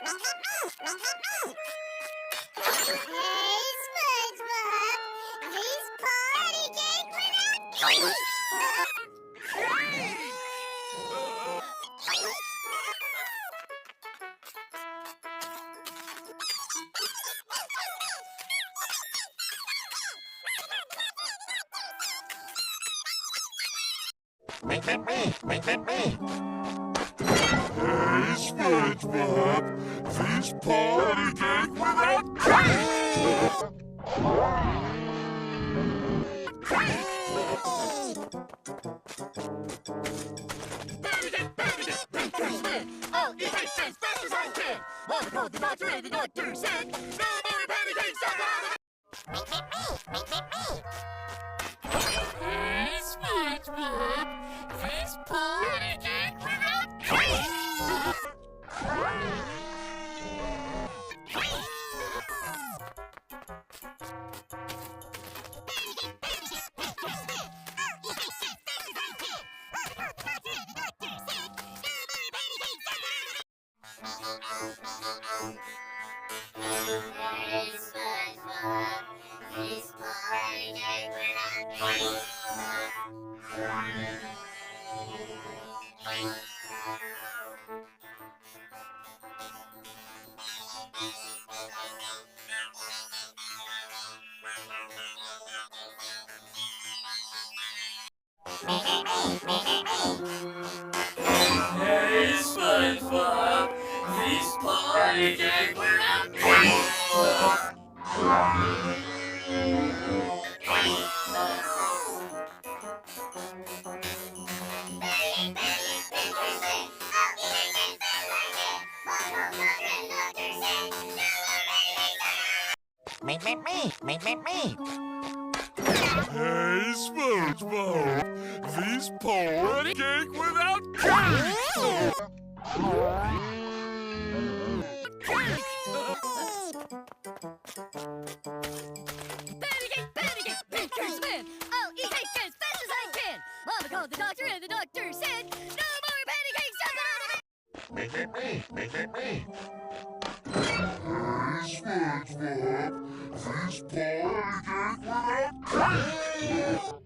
This party cake without Me. Hey, SpongeBob, this party cake without I'll eat it as fast as I can. Mama called the doctor and the doctor said, no more patty cakes. Hey, SpongeBob, this party cake without cream. Hey, SpongeBob, this party cake without cream. Me. Hey, SpongeBob, this party cake without cake! Patty cake, pictures win. I'll eat cake as fast as I can. Mama called the doctor and the doctor said, no more patty cakes. Me. Hey, SpongeBob, this party cake without cake!